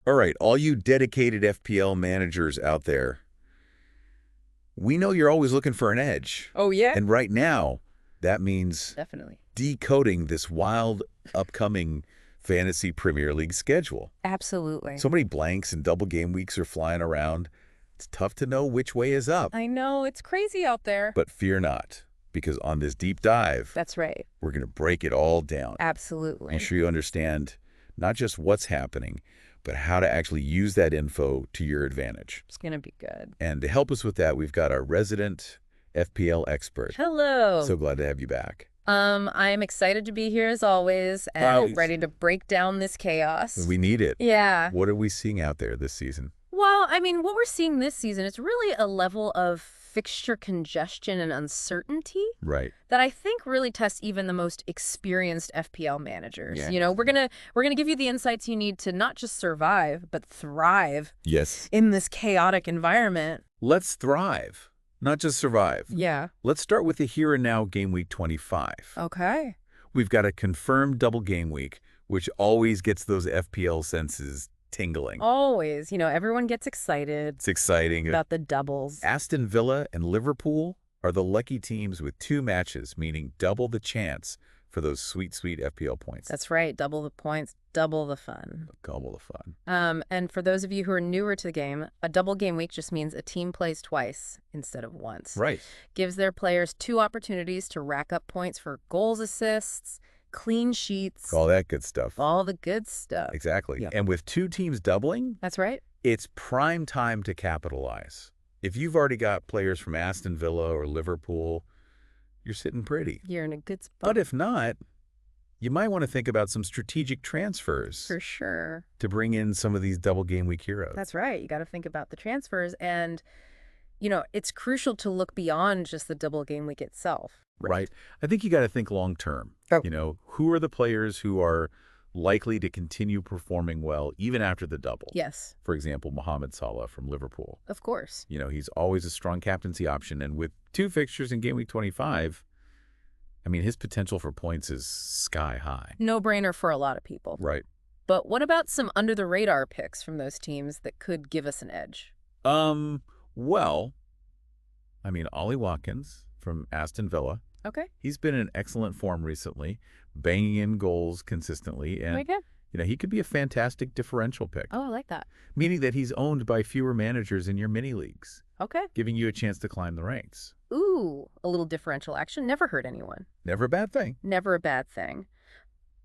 All right, all you dedicated FPL managers out there, we know you're always looking for an edge. Oh, yeah? And right now, that means Definitely. decoding this wild upcoming fantasy Premier League schedule. Absolutely. So many blanks and double game weeks are flying around. It's tough to know which way is up. I know, it's crazy out there. But fear not, because on this deep dive, That's right. we're going to break it all down. Absolutely. Make sure you understand not just what's happening, but how to actually use that info to your advantage. It's going to be good. And to help us with that, we've got our resident FPL expert. Hello. So glad to have you back. I am excited to be here as always and ready to break down this chaos. We need it. Yeah. What are we seeing out there this season? Well, I mean, what we're seeing this season is really a level of fixture congestion and uncertainty Right. that I think really tests even the most experienced FPL managers. Yeah. You know, we're gonna give you the insights you need to not just survive, but thrive Yes. in this chaotic environment. Let's thrive, not just survive. Yeah. Let's start with the here and now game week 25. Okay. We've got a confirmed double game week, which always gets those FPL senses tingling. Always. You know, everyone gets excited It's exciting. about the doubles. Aston Villa and Liverpool are the lucky teams with 2 matches, meaning double the chance for those sweet, sweet FPL points. That's right. Double the points, double the fun. Double the fun. And for those of you who are newer to the game, a double game week just means a team plays twice instead of once. Right. Gives their players 2 opportunities to rack up points for goals, assists, clean sheets, All that good stuff. all the good stuff. Exactly. Yeah. And with 2 teams doubling, That's right. it's prime time to capitalize. If you've already got players from Aston Villa or Liverpool, you're sitting pretty. You're in a good spot. But if not, you might want to think about some strategic transfers For sure. to bring in some of these double game week heroes. That's right. You got to think about the transfers. And, you know, it's crucial to look beyond just the double game week itself. Right. I think you got to think long term. Oh. You know, who are the players who are likely to continue performing well even after the double? Yes, For example, Mohamed Salah from Liverpool. of course. You know, he's always a strong captaincy option. And with 2 fixtures in game week 25, I mean, his potential for points is sky high. No-brainer for a lot of people. Right. But what about some under-the-radar picks from those teams that could give us an edge? Well, I mean, Ollie Watkins from Aston Villa. Okay. He's been in excellent form recently, banging in goals consistently, and Okay. you know, he could be a fantastic differential pick, Oh, I like that. meaning that he's owned by fewer managers in your mini leagues, Okay. giving you a chance to climb the ranks. Ooh, a little differential action. Never hurt anyone. Never a bad thing. Never a bad thing.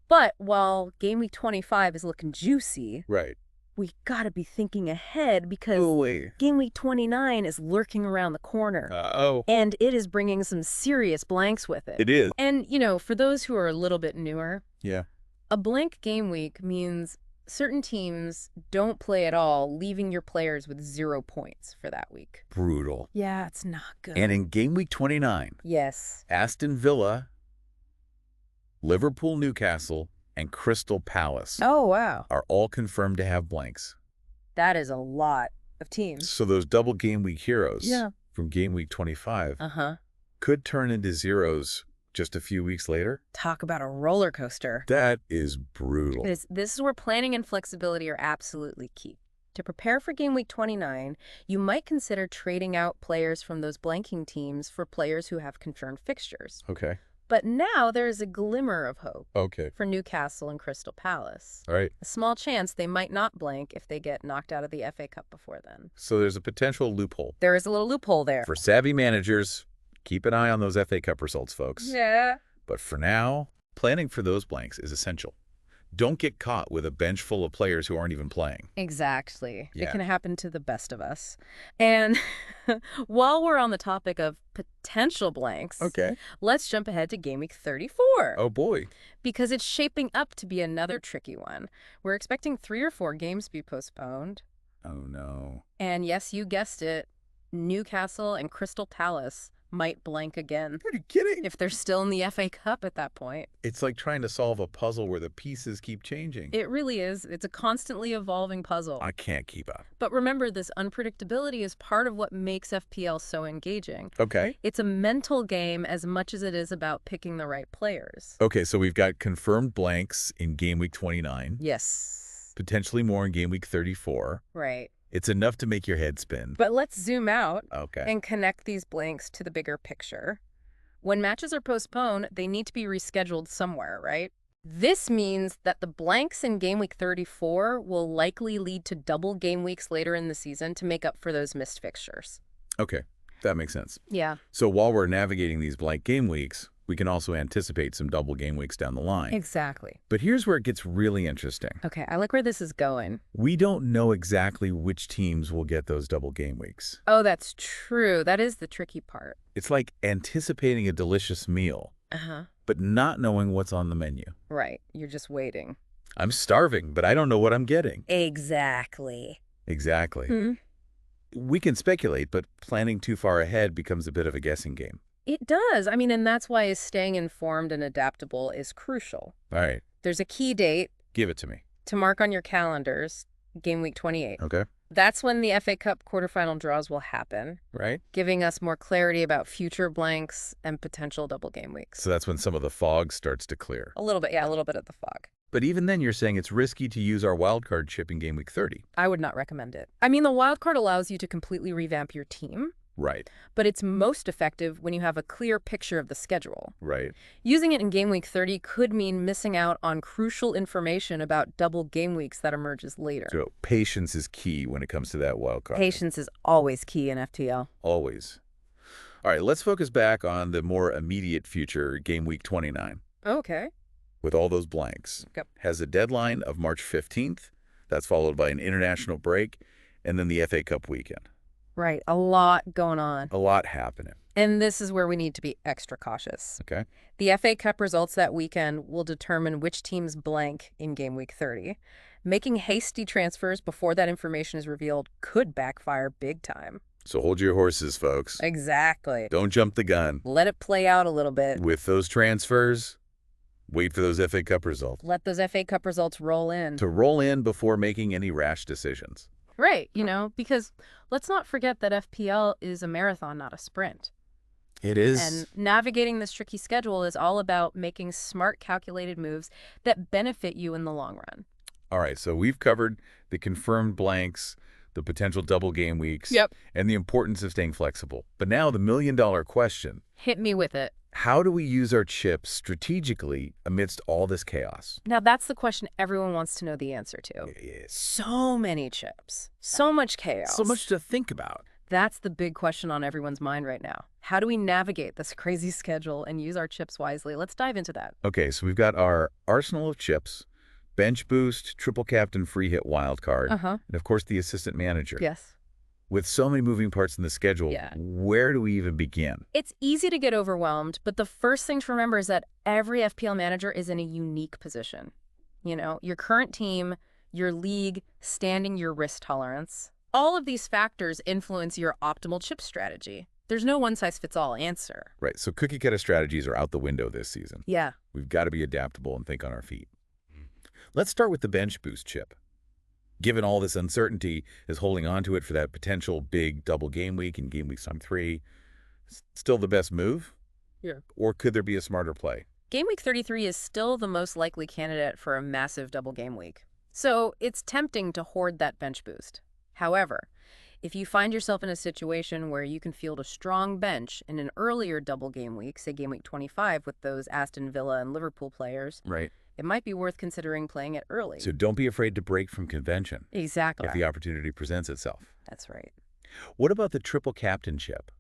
But while game week 25 is looking juicy, Right. we got to be thinking ahead because wait. game week 29 is lurking around the corner. Oh. And it is bringing some serious blanks with it. It is. And, you know, for those who are a little bit newer, Yeah. a blank game week means certain teams don't play at all, leaving your players with 0 points for that week. Brutal. Yeah, it's not good. And in game week 29, Yes. Aston Villa, Liverpool, Newcastle, and Crystal Palace Oh, wow. are all confirmed to have blanks. That is a lot of teams. So those double game week heroes Yeah. from game week 25 Uh-huh. could turn into zeros just a few weeks later. Talk about a roller coaster. That is brutal. This is where planning and flexibility are absolutely key. To prepare for game week 29, you might consider trading out players from those blanking teams for players who have confirmed fixtures. Okay. But now there is a glimmer of hope Okay. for Newcastle and Crystal Palace. All right. A small chance they might not blank if they get knocked out of the FA Cup before then. So there's a potential loophole. There is a little loophole there. For savvy managers, keep an eye on those FA Cup results, folks. Yeah. But for now, planning for those blanks is essential. Don't get caught with a bench full of players who aren't even playing. Exactly. Yeah. It can happen to the best of us. And while we're on the topic of potential blanks, Okay. let's jump ahead to game week 34. Oh, boy. Because it's shaping up to be another tricky one. We're expecting 3 or 4 games to be postponed. Oh, no. And yes, you guessed it, Newcastle and Crystal Palace might blank again. Are you kidding? If they're still in the FA Cup at that point. It's like trying to solve a puzzle where the pieces keep changing. It really is. It's a constantly evolving puzzle. I can't keep up. But remember, this unpredictability is part of what makes FPL so engaging. Okay. It's a mental game as much as it is about picking the right players. Okay, so we've got confirmed blanks in game week 29. Yes. Potentially more in game week 34. Right. It's enough to make your head spin. But let's zoom out Okay. and connect these blanks to the bigger picture. When matches are postponed, they need to be rescheduled somewhere, right? This means that the blanks in game week 34 will likely lead to double game weeks later in the season to make up for those missed fixtures. Okay, that makes sense. Yeah. So while we're navigating these blank game weeks, we can also anticipate some double game weeks down the line. Exactly. But here's where it gets really interesting. Okay, I like where this is going. We don't know exactly which teams will get those double game weeks. Oh, that's true. That is the tricky part. It's like anticipating a delicious meal, Uh-huh. but not knowing what's on the menu. Right. You're just waiting. I'm starving, but I don't know what I'm getting. Exactly. Exactly. Hmm. We can speculate, but planning too far ahead becomes a bit of a guessing game. It does. I mean, and that's why staying informed and adaptable is crucial. All right, There's a key date give it to me. to mark on your calendars, game week 28. Okay. That's when the FA Cup quarterfinal draws will happen, Right? giving us more clarity about future blanks and potential double game weeks. So that's when some of the fog starts to clear. A little bit, yeah, a little bit of the fog. But even then, you're saying it's risky to use our wildcard chip in game week 30. I would not recommend it. I mean, the wild card allows you to completely revamp your team, Right. but it's most effective when you have a clear picture of the schedule. Right. Using it in game week 30 could mean missing out on crucial information about double game weeks that emerges later. So patience is key when it comes to that wildcard. Patience is always key in FTL. Always. All right, let's focus back on the more immediate future, game week 29. Okay. With all those blanks. Yep. Has a deadline of March 15th. That's followed by an international break, and then the FA Cup weekend. Right. A lot going on. A lot happening. And this is where we need to be extra cautious. Okay. The FA Cup results that weekend will determine which teams blank in game week 30. Making hasty transfers before that information is revealed could backfire big time. So hold your horses, folks. Exactly. Don't jump the gun. Let it play out a little bit. With those transfers, wait for those FA Cup results. Let those FA Cup results roll in. To roll in before making any rash decisions. Right, because let's not forget that FPL is a marathon, not a sprint. It is. And navigating this tricky schedule is all about making smart, calculated moves that benefit you in the long run. All right, so we've covered the confirmed blanks, the potential double game weeks, Yep. and the importance of staying flexible. But now the million-dollar question, Hit me with it. how do we use our chips strategically amidst all this chaos? Now, that's the question everyone wants to know the answer to. Yes. So many chips. So much chaos. So much to think about. That's the big question on everyone's mind right now. How do we navigate this crazy schedule and use our chips wisely? Let's dive into that. Okay, so we've got our arsenal of chips, bench boost, triple captain, free hit wildcard, Uh-huh. and of course the assistant manager. Yes. With so many moving parts in the schedule, Yeah. where do we even begin? It's easy to get overwhelmed, but the first thing to remember is that every FPL manager is in a unique position. Your current team, your league, standing, your risk tolerance. All of these factors influence your optimal chip strategy. There's no one-size-fits-all answer. Right, so cookie-cutter strategies are out the window this season. Yeah. We've got to be adaptable and think on our feet. Let's start with the bench boost chip. Given all this uncertainty, is holding on to it for that potential big double game week in game week 3 still the best move? Yeah. Or could there be a smarter play? Game week 33 is still the most likely candidate for a massive double game week. So it's tempting to hoard that bench boost. However, if you find yourself in a situation where you can field a strong bench in an earlier double game week, say game week 25 with those Aston Villa and Liverpool players, Right. it might be worth considering playing it early. So don't be afraid to break from convention Exactly. if the opportunity presents itself. That's right. What about the triple captain chip?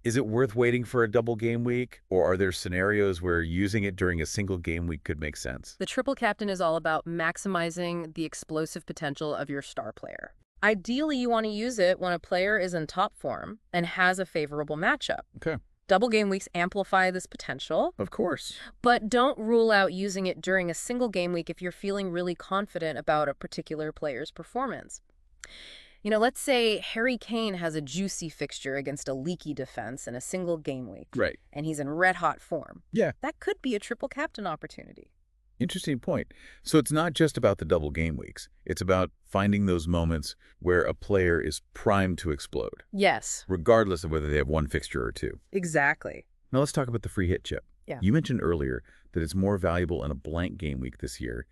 Is it worth waiting for a double game week, or are there scenarios where using it during a single game week could make sense? The triple captain is all about maximizing the explosive potential of your star player. Ideally, you want to use it when a player is in top form and has a favorable matchup. Okay. Double game weeks amplify this potential, Of course. but don't rule out using it during a single game week if you're feeling really confident about a particular player's performance. Let's say Harry Kane has a juicy fixture against a leaky defense in a single game week. Right. And he's in red-hot form. Yeah. That could be a triple captain opportunity. Interesting point. So it's not just about the double game weeks. It's about finding those moments where a player is primed to explode, Yes. regardless of whether they have one fixture or two. Exactly. Now let's talk about the free hit chip. Yeah. You mentioned earlier that it's more valuable in a blank game week this year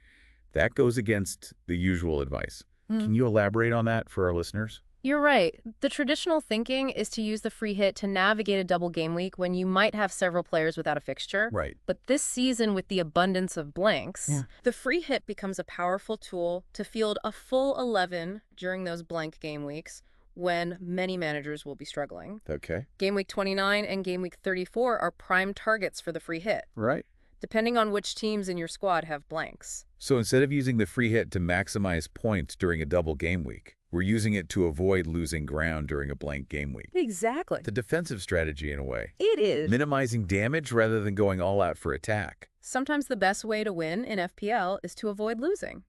That goes against the usual advice. Can you elaborate on that for our listeners? You're right. The traditional thinking is to use the free hit to navigate a double game week when you might have several players without a fixture. Right. But this season, with the abundance of blanks, Yeah. the free hit becomes a powerful tool to field a full 11 during those blank game weeks when many managers will be struggling. Okay. Game week 29 and game week 34 are prime targets for the free hit, Right. depending on which teams in your squad have blanks. So instead of using the free hit to maximize points during a double game week, we're using it to avoid losing ground during a blank game week. Exactly. It's a defensive strategy in a way. It is. Minimizing damage rather than going all out for attack. Sometimes the best way to win in FPL is to avoid losing.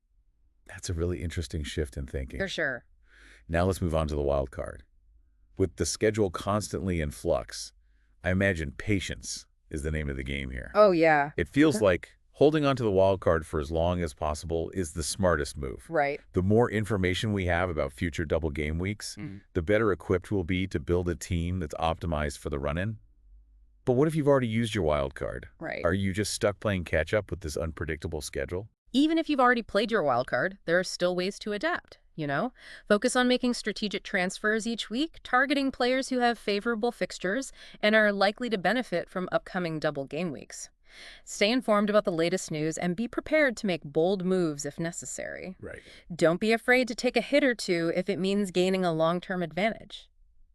That's a really interesting shift in thinking. For sure. Now let's move on to the wild card. With the schedule constantly in flux, I imagine patience is the name of the game here. Oh, yeah. It feels like holding on to the wild card for as long as possible is the smartest move. Right. The more information we have about future double game weeks, the better equipped we'll be to build a team that's optimized for the run-in. But what if you've already used your wild card? Right. Are you just stuck playing catch-up with this unpredictable schedule? Even if you've already played your wild card, there are still ways to adapt, you know? Focus on making strategic transfers each week, targeting players who have favorable fixtures and are likely to benefit from upcoming double game weeks. Stay informed about the latest news and be prepared to make bold moves if necessary. Right. Don't be afraid to take a hit or two if it means gaining a long-term advantage.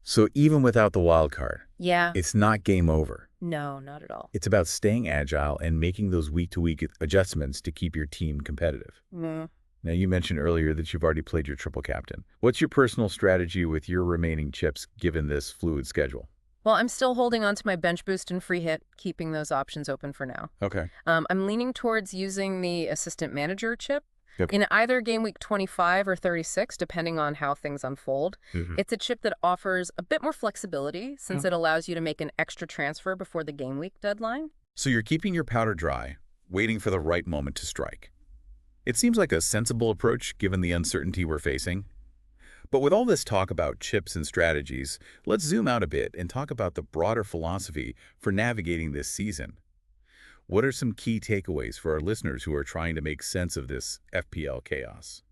So even without the wild card, Yeah. it's not game over. No, not at all. It's about staying agile and making those week-to-week adjustments to keep your team competitive. Now, you mentioned earlier that you've already played your triple captain. What's your personal strategy with your remaining chips given this fluid schedule? Well, I'm still holding on to my bench boost and free hit, keeping those options open for now. Okay. I'm leaning towards using the assistant manager chip Yep. in either game week 25 or 36, depending on how things unfold. It's a chip that offers a bit more flexibility since it allows you to make an extra transfer before the game week deadline. So you're keeping your powder dry, waiting for the right moment to strike. It seems like a sensible approach given the uncertainty we're facing. But with all this talk about chips and strategies, let's zoom out a bit and talk about the broader philosophy for navigating this season. What are some key takeaways for our listeners who are trying to make sense of this FPL chaos?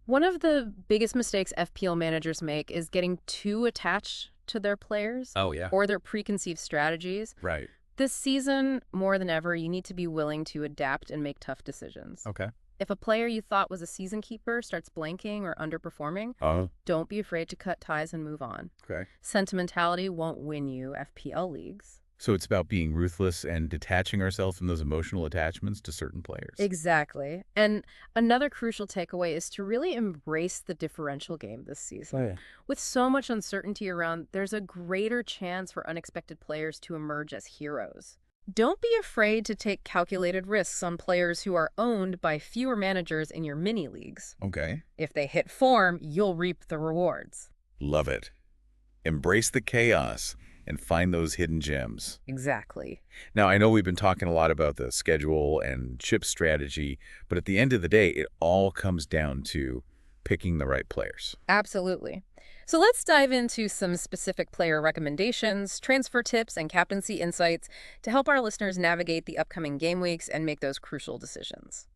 One of the biggest mistakes FPL managers make is getting too attached to their players Oh, yeah. or their preconceived strategies. Right. This season, more than ever, you need to be willing to adapt and make tough decisions. Okay. If a player you thought was a season keeper starts blanking or underperforming, don't be afraid to cut ties and move on. Okay. Sentimentality won't win you FPL leagues. So it's about being ruthless and detaching ourselves from those emotional attachments to certain players. Exactly. And another crucial takeaway is to really embrace the differential game this season. Oh, yeah. With so much uncertainty around, there's a greater chance for unexpected players to emerge as heroes. Don't be afraid to take calculated risks on players who are owned by fewer managers in your mini leagues. Okay. If they hit form, you'll reap the rewards. Love it. Embrace the chaos and find those hidden gems. Exactly. Now, I know we've been talking a lot about the schedule and chip strategy, but at the end of the day, it all comes down to picking the right players. Absolutely. So let's dive into some specific player recommendations, transfer tips, and captaincy insights to help our listeners navigate the upcoming game weeks and make those crucial decisions.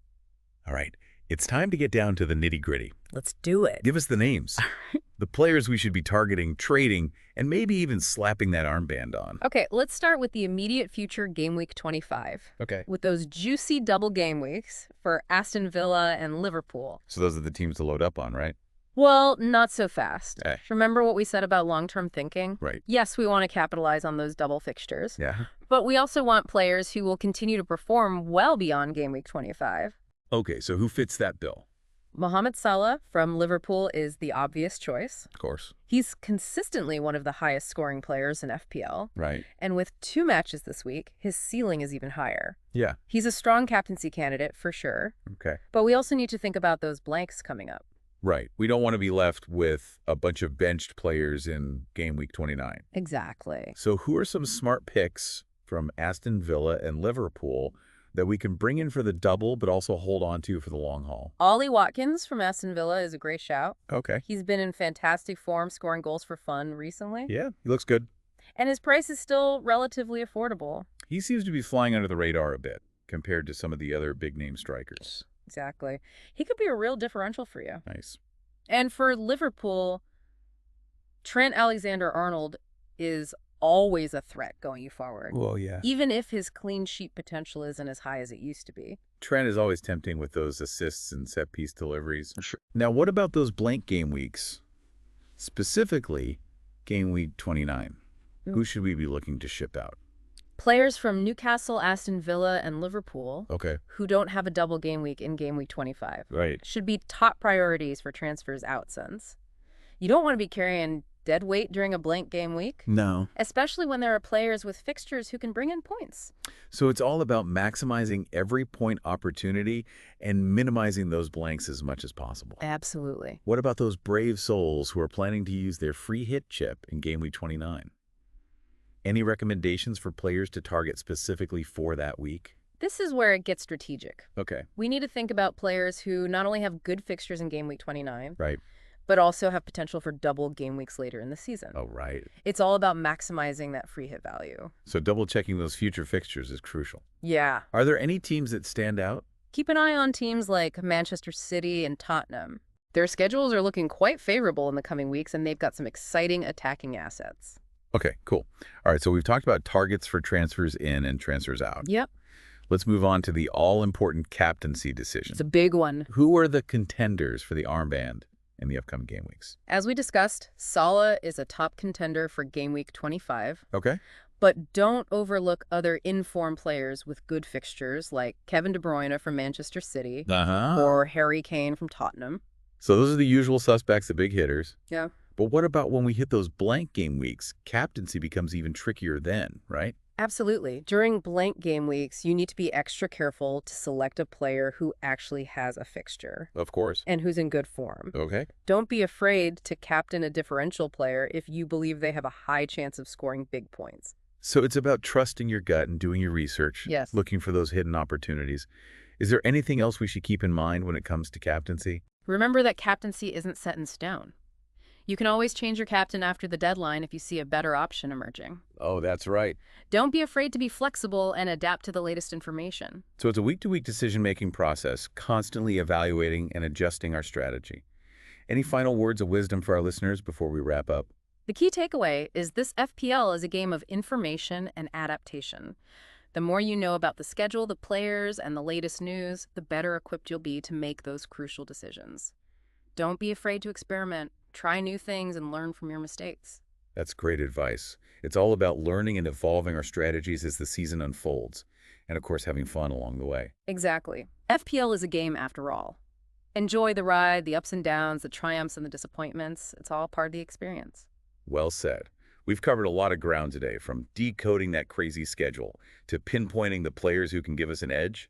All right, it's time to get down to the nitty-gritty. Let's do it. Give us the names, the players we should be targeting, trading, and maybe even slapping that armband on. Okay, let's start with the immediate future game week 25. Okay. With those juicy double game weeks for Aston Villa and Liverpool. So those are the teams to load up on, right? Well, not so fast. Eh. Remember what we said about long-term thinking? Right. Yes, we want to capitalize on those double fixtures. Yeah. But we also want players who will continue to perform well beyond game week 25. Okay, so who fits that bill? Mohamed Salah from Liverpool is the obvious choice. Of course. He's consistently one of the highest scoring players in FPL. Right. And with 2 matches this week, his ceiling is even higher. Yeah. He's a strong captaincy candidate for sure. Okay. But we also need to think about those blanks coming up. Right. We don't want to be left with a bunch of benched players in game week 29. Exactly. So who are some smart picks from Aston Villa and Liverpool that we can bring in for the double but also hold on to for the long haul? Ollie Watkins from Aston Villa is a great shout. Okay. He's been in fantastic form, scoring goals for fun recently. Yeah, he looks good. And his price is still relatively affordable. He seems to be flying under the radar a bit compared to some of the other big-name strikers. Exactly. He could be a real differential for you. Nice. And for Liverpool, Trent Alexander-Arnold is always a threat going forward, Well, yeah. even if his clean sheet potential isn't as high as it used to be. Trent is always tempting with those assists and set-piece deliveries. Sure. Now, what about those blank game weeks? Specifically, game week 29. Who should we be looking to ship out? Players from Newcastle, Aston Villa, and Liverpool, Okay. who don't have a double game week in game week 25, Right. should be top priorities for transfers out, sons. You don't want to be carrying dead weight during a blank game week, No. especially when there are players with fixtures who can bring in points. So it's all about maximizing every point opportunity and minimizing those blanks as much as possible. Absolutely. What about those brave souls who are planning to use their free hit chip in game week 29? Any recommendations for players to target specifically for that week? This is where it gets strategic. Okay. We need to think about players who not only have good fixtures in game week 29, Right. but also have potential for double game weeks later in the season. Oh, right. It's all about maximizing that free hit value. So double-checking those future fixtures is crucial. Yeah. Are there any teams that stand out? Keep an eye on teams like Manchester City and Tottenham. Their schedules are looking quite favorable in the coming weeks, and they've got some exciting attacking assets. Okay, cool. All right, so we've talked about targets for transfers in and transfers out. Yep. Let's move on to the all-important captaincy decision. It's a big one. Who are the contenders for the armband in the upcoming game weeks? As we discussed, Salah is a top contender for game week 25. Okay. But don't overlook other in-form players with good fixtures like Kevin De Bruyne from Manchester City or Harry Kane from Tottenham. So those are the usual suspects, the big hitters. Yeah. But what about when we hit those blank game weeks? Captaincy becomes even trickier then, right? Absolutely. During blank game weeks, you need to be extra careful to select a player who actually has a fixture Of course. and who's in good form. Okay. Don't be afraid to captain a differential player if you believe they have a high chance of scoring big points. So it's about trusting your gut and doing your research. Yes. Looking for those hidden opportunities. Is there anything else we should keep in mind when it comes to captaincy? Remember that captaincy isn't set in stone. You can always change your captain after the deadline if you see a better option emerging. Oh, that's right. Don't be afraid to be flexible and adapt to the latest information. So it's a week-to-week decision-making process, constantly evaluating and adjusting our strategy. Any final words of wisdom for our listeners before we wrap up? The key takeaway is this FPL is a game of information and adaptation. The more you know about the schedule, the players, and the latest news, the better equipped you'll be to make those crucial decisions. Don't be afraid to experiment. Try new things and learn from your mistakes. That's great advice. It's all about learning and evolving our strategies as the season unfolds, and of course having fun along the way. Exactly. FPL is a game after all. Enjoy the ride, the ups and downs, the triumphs and the disappointments. It's all part of the experience. Well said. We've covered a lot of ground today, from decoding that crazy schedule to pinpointing the players who can give us an edge.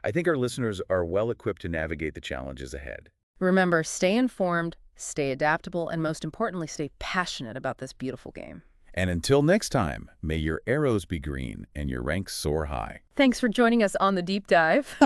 I think our listeners are well equipped to navigate the challenges ahead. Remember, stay informed, stay adaptable, and most importantly, stay passionate about this beautiful game. And until next time, may your arrows be green and your ranks soar high. Thanks for joining us on the deep dive.